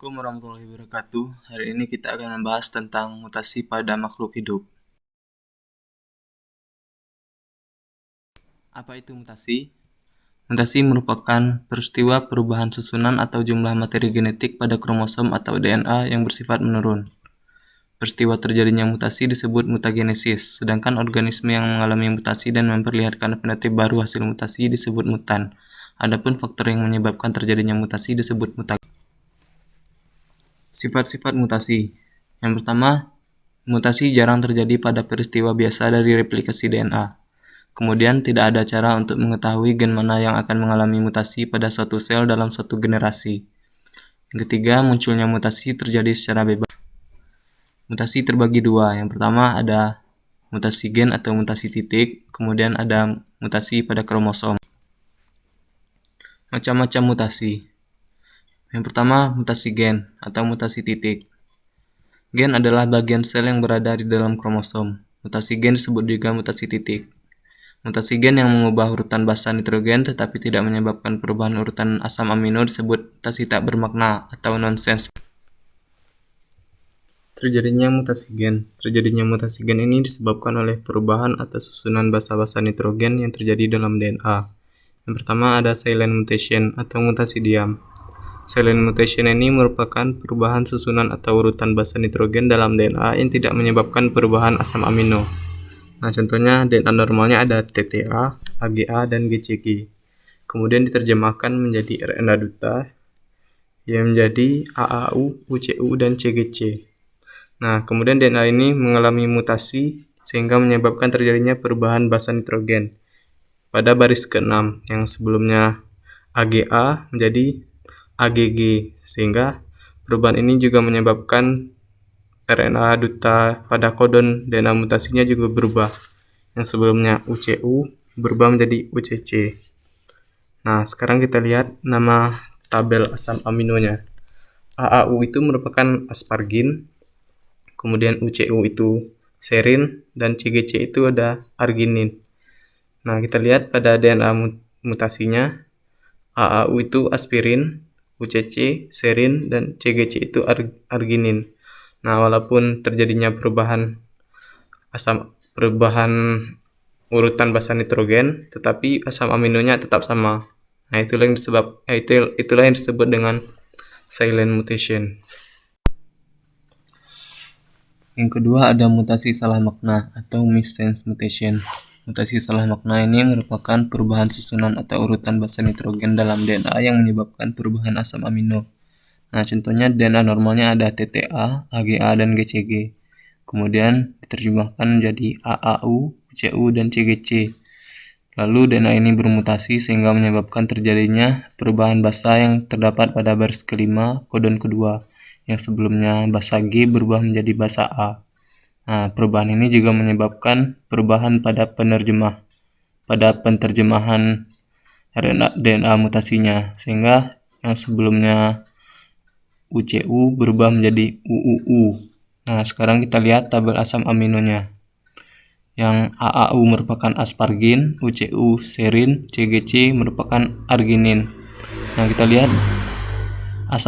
Assalamualaikum warahmatullahi wabarakatuh. Hari ini kita akan membahas tentang mutasi pada makhluk hidup. Apa itu mutasi? Mutasi merupakan peristiwa perubahan susunan atau jumlah materi genetik pada kromosom atau DNA yang bersifat menurun. Peristiwa terjadinya mutasi disebut mutagenesis, sedangkan organisme yang mengalami mutasi dan memperlihatkan fenotip baru hasil mutasi disebut mutan. Adapun faktor yang menyebabkan terjadinya mutasi disebut mutagen. Sifat-sifat mutasi. Yang pertama, mutasi jarang terjadi pada peristiwa biasa dari replikasi DNA. Kemudian, tidak ada cara untuk mengetahui gen mana yang akan mengalami mutasi pada suatu sel dalam suatu generasi. Yang ketiga, munculnya mutasi terjadi secara bebas. Mutasi terbagi dua. Yang pertama ada mutasi gen atau mutasi titik, kemudian ada mutasi pada kromosom. Macam-macam mutasi. Yang pertama, mutasi gen atau mutasi titik. Gen adalah bagian sel yang berada di dalam kromosom. Mutasi gen disebut juga mutasi titik. Mutasi gen yang mengubah urutan basa nitrogen tetapi tidak menyebabkan perubahan urutan asam amino disebut mutasi tak bermakna atau nonsense. Terjadinya mutasi gen ini disebabkan oleh perubahan atas susunan basa-basa nitrogen yang terjadi dalam DNA. Yang pertama ada silent mutation atau mutasi diam. Silent mutation ini merupakan perubahan susunan atau urutan basa nitrogen dalam DNA yang tidak menyebabkan perubahan asam amino. Nah, contohnya DNA normalnya ada TTA, AGA, dan GCG. Kemudian diterjemahkan menjadi RNA duta yang menjadi AAU, UCU, dan CGC. Nah, kemudian DNA ini mengalami mutasi sehingga menyebabkan terjadinya perubahan basa nitrogen pada baris ke-6 yang sebelumnya AGA menjadi AGG, sehingga perubahan ini juga menyebabkan RNA duta pada kodon DNA mutasinya juga berubah. Yang sebelumnya UCU berubah menjadi UCC. Nah, sekarang kita lihat nama tabel asam aminonya. AAU itu merupakan aspargin, kemudian UCU itu serin, dan CGC itu ada arginin. Nah, kita lihat pada DNA mutasinya, AAU itu aspirin, UCC, serin, dan CGC itu arginin. Nah, walaupun terjadinya perubahan urutan basa nitrogen, tetapi asam aminonya tetap sama. Nah, itulah yang disebut dengan silent mutation. Yang kedua ada mutasi salah makna atau missense mutation. Mutasi salah makna ini merupakan perubahan susunan atau urutan basa nitrogen dalam DNA yang menyebabkan perubahan asam amino. Nah, contohnya DNA normalnya ada TTA, AGA, dan GCG. Kemudian diterjemahkan menjadi AAU, UCU, dan CGC. Lalu DNA ini bermutasi sehingga menyebabkan terjadinya perubahan basa yang terdapat pada baris kelima kodon kedua, yang sebelumnya basa G berubah menjadi basa A. Nah, perubahan ini juga menyebabkan perubahan pada penterjemahan DNA mutasinya, sehingga yang sebelumnya UCU berubah menjadi UUU. Nah, sekarang kita lihat tabel asam aminonya. Yang AAU merupakan aspargin, UCU serin, CGC merupakan arginin. Nah, kita lihat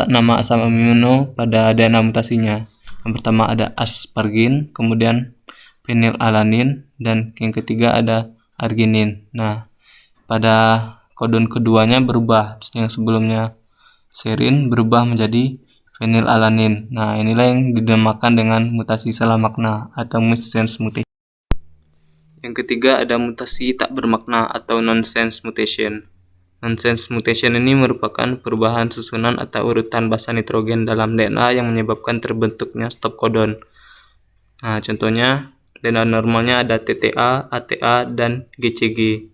nama asam amino pada DNA mutasinya. Yang pertama ada aspargin, kemudian fenilalanin, dan yang ketiga ada arginin. Nah, pada kodon keduanya berubah. Yang sebelumnya serin berubah menjadi fenilalanin. Nah, inilah yang dinamakan dengan mutasi salah makna atau missense mutation. Yang ketiga ada mutasi tak bermakna atau nonsense mutation. Nonsense mutation ini merupakan perubahan susunan atau urutan basa nitrogen dalam DNA yang menyebabkan terbentuknya stop kodon. Nah, contohnya DNA normalnya ada TTA, ATA, dan GCG.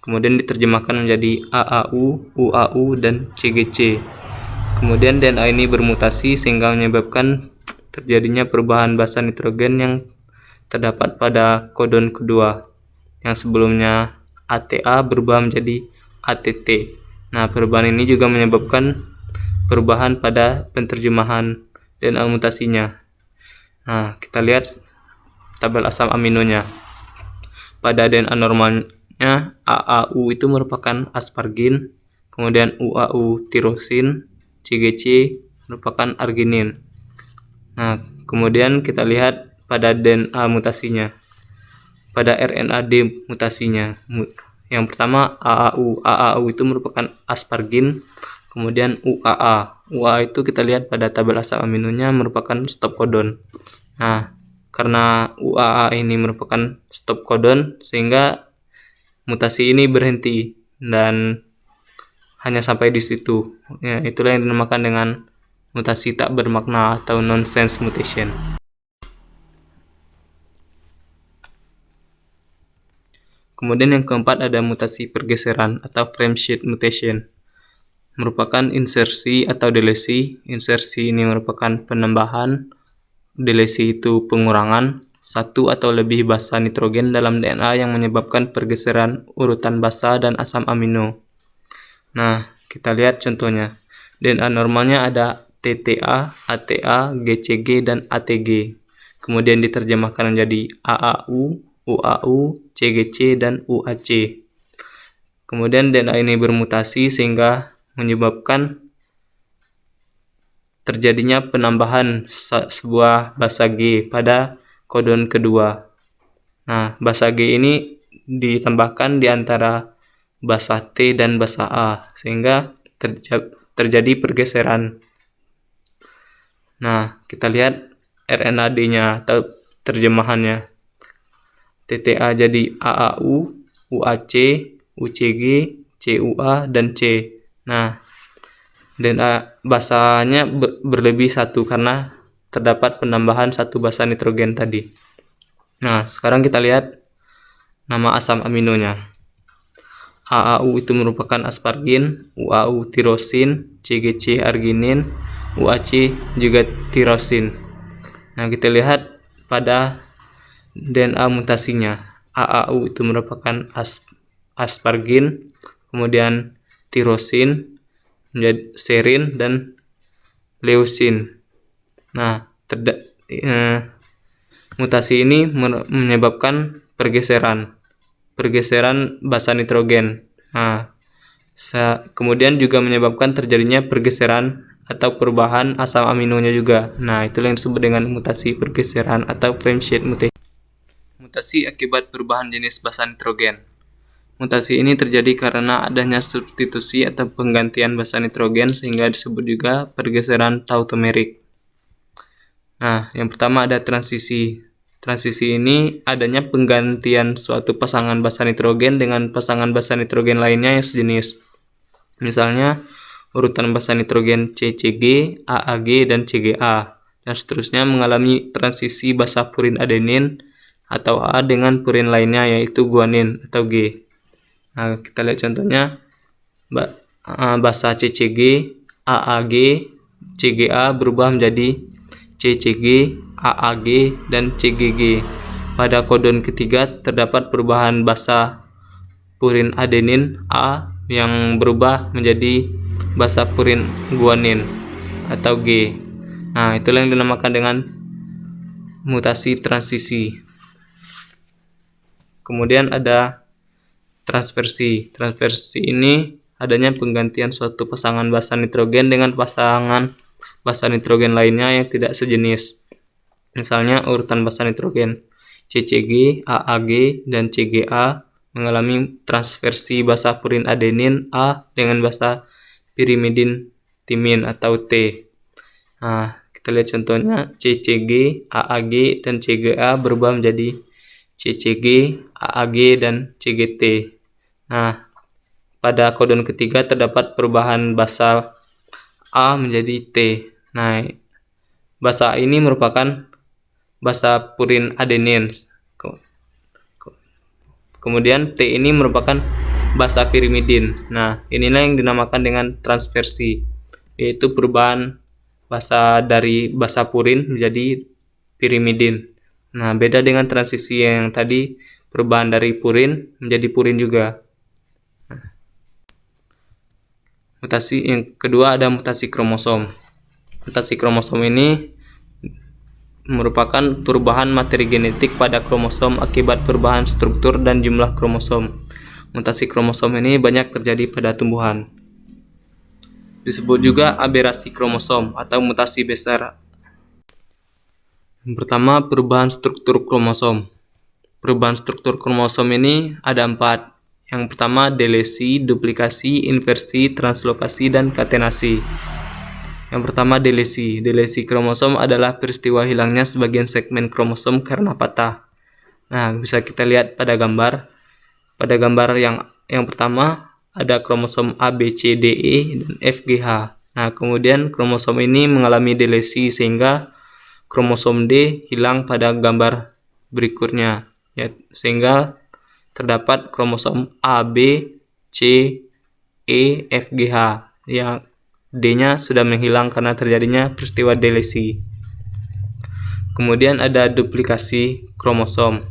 Kemudian diterjemahkan menjadi AAU, UAU, dan CGC. Kemudian DNA ini bermutasi sehingga menyebabkan terjadinya perubahan basa nitrogen yang terdapat pada kodon kedua, yang sebelumnya ATA berubah menjadi ATT. Nah, perubahan ini juga menyebabkan perubahan pada penterjemahan DNA mutasinya. Nah, kita lihat tabel asam aminonya. Pada DNA normalnya AAU itu merupakan aspargin, kemudian UAU tirosin, CGC merupakan arginin. Nah, kemudian kita lihat pada DNA mutasinya. Pada RNA-D mutasinya. Yang pertama AAU. AAU itu merupakan aspargin. Kemudian UAA. UAA itu kita lihat pada tabel asam aminonya merupakan stop codon. Nah, karena UAA ini merupakan stop codon sehingga mutasi ini berhenti dan hanya sampai di situ. Ya, itulah yang dinamakan dengan mutasi tak bermakna atau nonsense mutation. Kemudian yang keempat ada mutasi pergeseran atau frame shift mutation. Merupakan insersi atau delesi. Insersi ini merupakan penambahan, delesi itu pengurangan satu atau lebih basa nitrogen dalam DNA yang menyebabkan pergeseran urutan basa dan asam amino. Nah, kita lihat contohnya. DNA normalnya ada TTA, ATA, GCG, dan ATG. Kemudian diterjemahkan menjadi AAU, UAU, CGC, dan UAC. Kemudian DNA ini bermutasi sehingga menyebabkan terjadinya penambahan sebuah basa G pada kodon kedua. Nah, basa G ini ditambahkan di antara basa T dan basa A sehingga terjadi pergeseran. Nah, kita lihat RNA-D-nya atau terjemahannya. TTA jadi AAU, UAC, UCG, CUA, dan C. Nah, DNA basanya berlebih satu karena terdapat penambahan satu basa nitrogen tadi. Nah, sekarang kita lihat nama asam aminonya. AAU itu merupakan aspargin, UAU tirosin, CGC arginin, UAC juga tirosin. Nah, kita lihat pada DNA mutasinya. AAU itu merupakan aspargin, kemudian tirosin, menjadi serin, dan leusin. Nah, mutasi ini menyebabkan pergeseran basa nitrogen. Nah, kemudian juga menyebabkan terjadinya pergeseran atau perubahan asam aminonya juga. Nah, itulah yang disebut dengan mutasi pergeseran atau frame shift mutation. Mutasi akibat perubahan jenis basa nitrogen. Mutasi ini terjadi karena adanya substitusi atau penggantian basa nitrogen sehingga disebut juga pergeseran tautomerik. Nah, yang pertama ada transisi. Transisi ini adanya penggantian suatu pasangan basa nitrogen dengan pasangan basa nitrogen lainnya yang sejenis. Misalnya, urutan basa nitrogen CCG, AAG, dan CGA, dan seterusnya mengalami transisi basa purin adenin atau A dengan purin lainnya yaitu guanin atau G. Nah, kita lihat contohnya, basa CCG, AAG, CGA berubah menjadi CCG, AAG, dan CGG. Pada kodon ketiga terdapat perubahan basa purin adenin A yang berubah menjadi basa purin guanin atau G. Nah, itulah yang dinamakan dengan mutasi transisi. Kemudian ada transversi. Transversi ini adanya penggantian suatu pasangan basa nitrogen dengan pasangan basa nitrogen lainnya yang tidak sejenis. Misalnya urutan basa nitrogen CCG, AAG, dan CGA mengalami transversi basa purin adenin A dengan basa pirimidin timin atau T. Nah, kita lihat contohnya CCG, AAG, dan CGA berubah menjadi CCG, AAG, dan CGT. Nah, pada kodon ketiga terdapat perubahan basa A menjadi T. Nah, basa ini merupakan basa purin adenin. Kemudian T ini merupakan basa pirimidin. Nah, inilah yang dinamakan dengan transversi, yaitu perubahan basa dari basa purin menjadi pirimidin. Nah, beda dengan transisi yang tadi, perubahan dari purin menjadi purin juga. Mutasi yang kedua ada mutasi kromosom. Mutasi kromosom ini merupakan perubahan materi genetik pada kromosom akibat perubahan struktur dan jumlah kromosom. Mutasi kromosom ini banyak terjadi pada tumbuhan. disebut juga aberasi kromosom atau mutasi besar. Yang pertama, perubahan struktur kromosom. Perubahan struktur kromosom ini ada 4. Yang pertama, delesi, duplikasi, inversi, translokasi, dan katenasi. Yang pertama, delesi. Delesi kromosom adalah peristiwa hilangnya sebagian segmen kromosom karena patah. Nah, bisa kita lihat pada gambar. Pada gambar yang pertama ada kromosom A, B, C, D, E, dan F, G, H. Nah, kemudian kromosom ini mengalami delesi sehingga kromosom D hilang pada gambar berikutnya, ya, sehingga terdapat kromosom A, B, C, E, F, G, H. Yang D-nya sudah menghilang karena terjadinya peristiwa delesi. Kemudian ada duplikasi kromosom.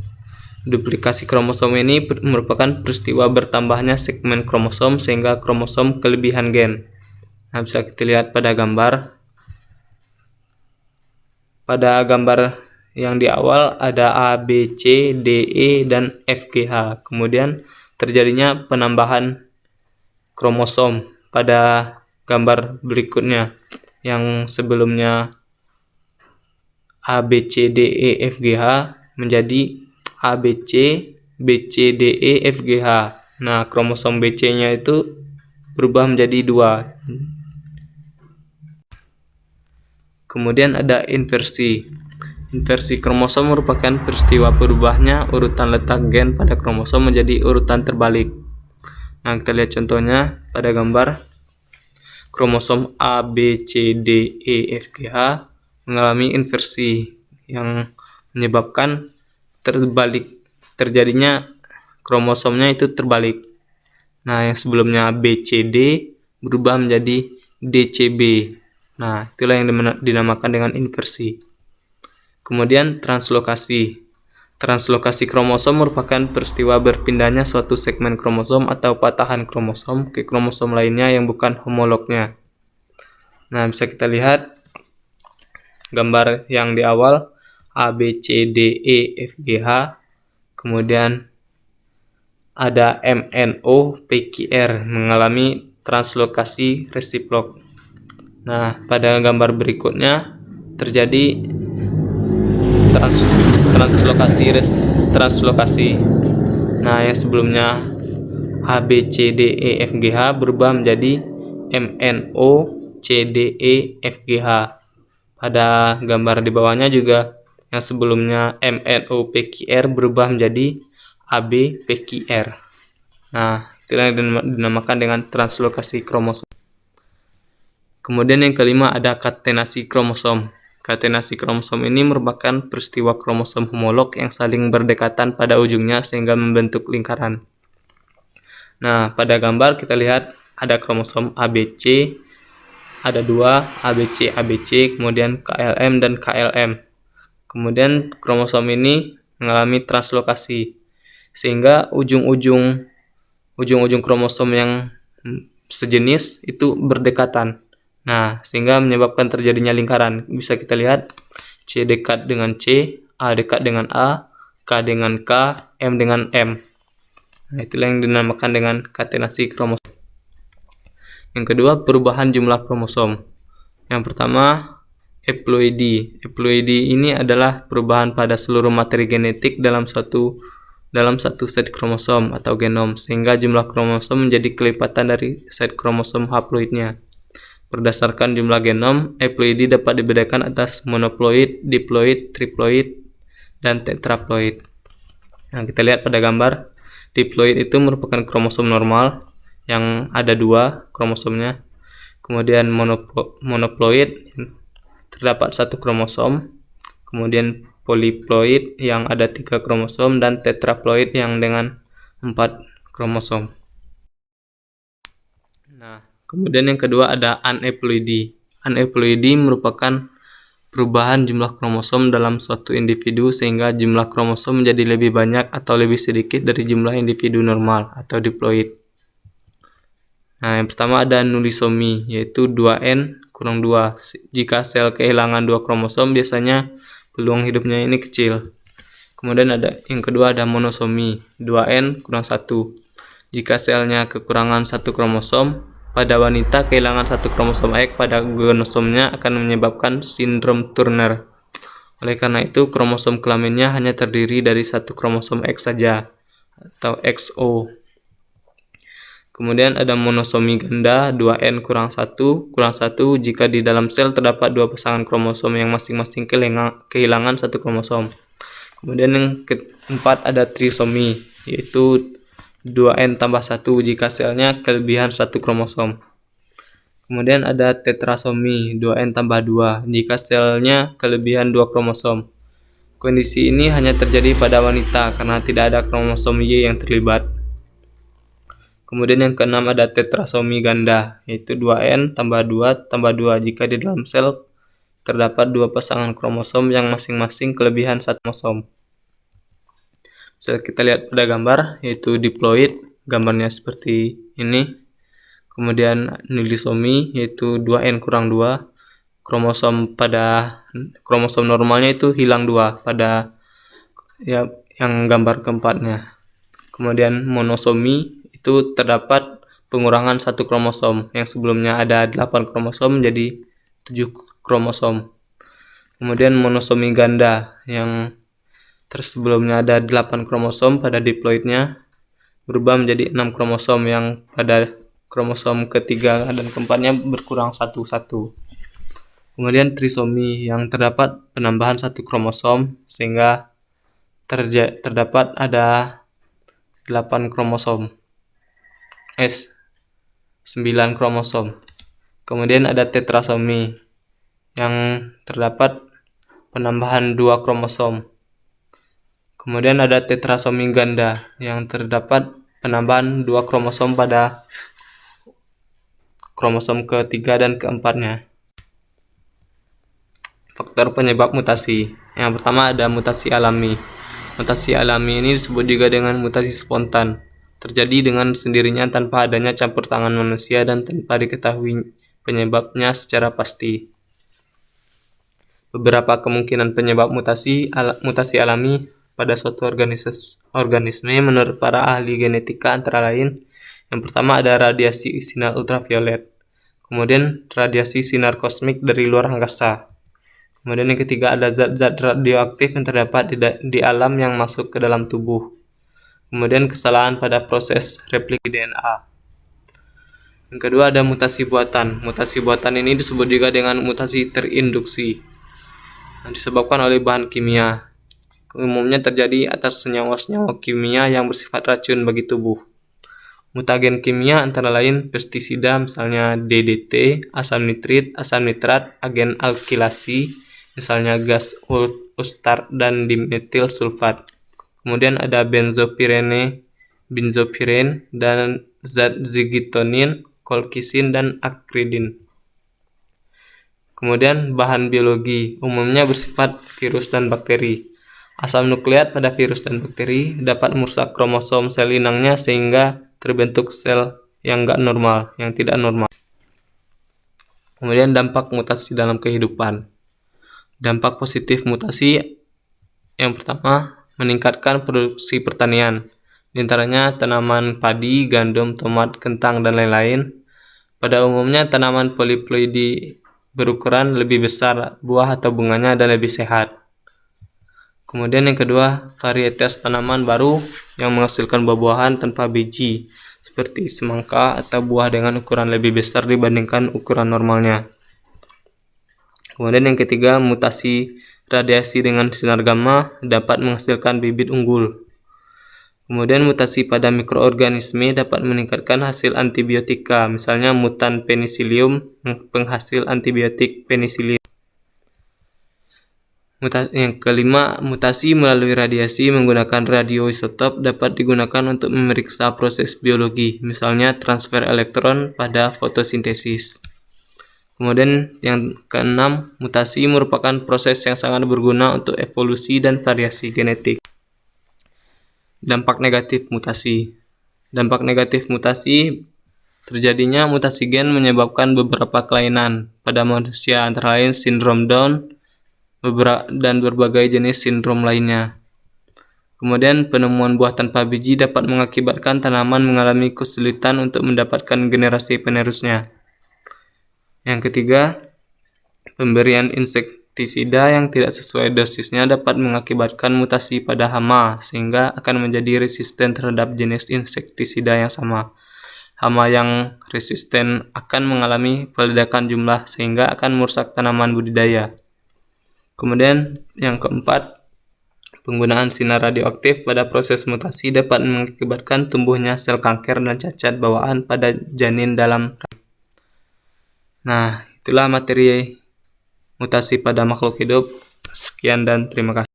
Duplikasi kromosom ini merupakan peristiwa bertambahnya segmen kromosom sehingga kromosom kelebihan gen. Nah, bisa kita lihat pada gambar. Pada gambar yang di awal ada A, B, C, D, E, dan F, G, H. Kemudian terjadinya penambahan kromosom pada gambar berikutnya. Yang sebelumnya A, B, C, D, E, F, G, H menjadi A, B, C, B, C, D, E, F, G, H. Nah, kromosom BC-nya itu berubah menjadi 2. Kemudian ada inversi. Inversi kromosom merupakan peristiwa berubahnya urutan letak gen pada kromosom menjadi urutan terbalik. Nah, kita lihat contohnya pada gambar. Kromosom A, B, C, D, E, F, G, H mengalami inversi yang menyebabkan terjadinya kromosomnya itu terbalik. Nah, yang sebelumnya BCD berubah menjadi DCB. Nah, itulah yang dinamakan dengan inversi. Kemudian translokasi. Translokasi kromosom merupakan peristiwa berpindahnya suatu segmen kromosom atau patahan kromosom ke kromosom lainnya yang bukan homolognya. Nah, bisa kita lihat gambar yang di awal. A, B, C, D, E, F, G, H. Kemudian ada MNO, PQR mengalami translokasi resiprok. Nah, pada gambar berikutnya terjadi translokasi. Nah, yang sebelumnya A, B, C, D, E, F, G, H berubah menjadi MNO, C, D, E, F, G, H. Pada gambar di bawahnya juga yang sebelumnya MNO, PQR berubah menjadi AB, PQR. Nah, itulah yang dinamakan dengan translokasi kromosom. Kemudian yang kelima ada katenasi kromosom. Katenasi kromosom ini merupakan peristiwa kromosom homolog yang saling berdekatan pada ujungnya sehingga membentuk lingkaran. Nah, pada gambar kita lihat ada kromosom ABC, ada 2 ABC, ABC, kemudian KLM dan KLM. Kemudian kromosom ini mengalami translokasi sehingga ujung-ujung kromosom yang sejenis itu berdekatan. Nah, sehingga menyebabkan terjadinya lingkaran. Bisa kita lihat C dekat dengan C, A dekat dengan A, K dengan K, M dengan M. Nah, itulah yang dinamakan dengan katenasi kromosom. Yang kedua, perubahan jumlah kromosom. Yang pertama, eploidi. Eploidi ini adalah perubahan pada seluruh materi genetik dalam satu set kromosom atau genom, sehingga jumlah kromosom menjadi kelipatan dari set kromosom haploidnya. Berdasarkan jumlah genom, eploidi dapat dibedakan atas monoploid, diploid, triploid, dan tetraploid. Nah, kita lihat pada gambar. Diploid itu merupakan kromosom normal yang ada 2 kromosomnya. Kemudian monoploid terdapat 1 kromosom. Kemudian poliploid yang ada 3 kromosom dan tetraploid yang dengan 4 kromosom. Nah, kemudian yang kedua ada aneuploidi. Aneuploidi merupakan perubahan jumlah kromosom dalam suatu individu sehingga jumlah kromosom menjadi lebih banyak atau lebih sedikit dari jumlah individu normal atau diploid. Nah, yang pertama ada nulisomi, yaitu 2N kurang 2. Jika sel kehilangan 2 kromosom, biasanya peluang hidupnya ini kecil. Kemudian yang kedua ada monosomi, 2N kurang 1. Jika selnya kekurangan 1 kromosom, Pada wanita, kehilangan satu kromosom X pada genosomnya akan menyebabkan sindrom Turner. Oleh karena itu, kromosom kelaminnya hanya terdiri dari satu kromosom X saja, atau XO. Kemudian ada monosomi ganda 2N kurang 1 jika di dalam sel terdapat dua pasangan kromosom yang masing-masing kehilangan satu kromosom. Kemudian yang keempat ada trisomi, yaitu 2N tambah 1 jika selnya kelebihan satu kromosom. Kemudian ada tetrasomi 2N tambah 2 jika selnya kelebihan 2 kromosom. Kondisi ini hanya terjadi pada wanita karena tidak ada kromosom Y yang terlibat. Kemudian yang keenam ada tetrasomi ganda, yaitu 2N tambah 2 jika di dalam sel terdapat dua pasangan kromosom yang masing-masing kelebihan satu kromosom. Bisa kita lihat pada gambar, yaitu diploid, gambarnya seperti ini. Kemudian nilisomi, yaitu 2N kurang 2, kromosom normalnya itu hilang 2 pada yang gambar keempatnya. Kemudian monosomi, itu terdapat pengurangan satu kromosom, yang sebelumnya ada 8 kromosom menjadi 7 kromosom. Kemudian monosomi ganda, yang sebelumnya ada 8 kromosom pada diploidnya berubah menjadi 6 kromosom yang pada kromosom ketiga dan keempatnya berkurang satu. Kemudian trisomi, yang terdapat penambahan satu kromosom sehingga terdapat ada 8 kromosom 9 kromosom. Kemudian ada tetrasomi, yang terdapat penambahan 2 kromosom. Kemudian ada tetrasomi ganda, yang terdapat penambahan 2 kromosom pada kromosom ketiga dan keempatnya. Faktor penyebab mutasi. Yang pertama ada mutasi alami. Mutasi alami ini disebut juga dengan mutasi spontan. Terjadi dengan sendirinya tanpa adanya campur tangan manusia dan tanpa diketahui penyebabnya secara pasti. Beberapa kemungkinan penyebab mutasi alami pada suatu organisme menurut para ahli genetika antara lain, yang pertama ada radiasi sinar ultraviolet, kemudian radiasi sinar kosmik dari luar angkasa, kemudian yang ketiga ada zat-zat radioaktif yang terdapat di alam yang masuk ke dalam tubuh, kemudian kesalahan pada proses replikasi DNA. Yang kedua ada mutasi buatan. Mutasi buatan ini disebut juga dengan mutasi terinduksi, disebabkan oleh bahan kimia. Umumnya terjadi atas senyawa-senyawa kimia yang bersifat racun bagi tubuh. Mutagen kimia antara lain pestisida, misalnya DDT, asam nitrat, agen alkilasi, misalnya gas ustart dan dimetil sulfat. Kemudian ada benzopiren, dan zat zigitonin, kolkisin, dan akridin. Kemudian bahan biologi umumnya bersifat virus dan bakteri. Asam nukleat pada virus dan bakteri dapat merusak kromosom sel inangnya sehingga terbentuk sel yang tidak normal. Kemudian dampak mutasi dalam kehidupan. Dampak positif mutasi yang pertama, meningkatkan produksi pertanian, di antaranya tanaman padi, gandum, tomat, kentang, dan lain-lain. Pada umumnya tanaman poliploidi berukuran lebih besar, buah atau bunganya dan lebih sehat. Kemudian yang kedua, varietas tanaman baru yang menghasilkan buah-buahan tanpa biji, seperti semangka atau buah dengan ukuran lebih besar dibandingkan ukuran normalnya. Kemudian yang ketiga, mutasi radiasi dengan sinar gamma dapat menghasilkan bibit unggul. Kemudian mutasi pada mikroorganisme dapat meningkatkan hasil antibiotika, misalnya mutan penicillium penghasil antibiotik penicillin. Yang kelima, mutasi melalui radiasi menggunakan radioisotop dapat digunakan untuk memeriksa proses biologi, misalnya transfer elektron pada fotosintesis. Kemudian yang keenam, mutasi merupakan proses yang sangat berguna untuk evolusi dan variasi genetik. Dampak negatif mutasi. Dampak negatif mutasi, terjadinya mutasi gen menyebabkan beberapa kelainan pada manusia, antara lain sindrom Down dan berbagai jenis sindrom lainnya. Kemudian penemuan buah tanpa biji dapat mengakibatkan tanaman mengalami kesulitan untuk mendapatkan generasi penerusnya. Yang ketiga, pemberian insektisida yang tidak sesuai dosisnya dapat mengakibatkan mutasi pada hama, sehingga akan menjadi resisten terhadap jenis insektisida yang sama. Hama yang resisten akan mengalami peledakan jumlah, sehingga akan merusak tanaman budidaya. Kemudian yang keempat, penggunaan sinar radioaktif pada proses mutasi dapat mengakibatkan tumbuhnya sel kanker dan cacat bawaan pada janin dalam. Nah, itulah materi mutasi pada makhluk hidup. Sekian dan terima kasih.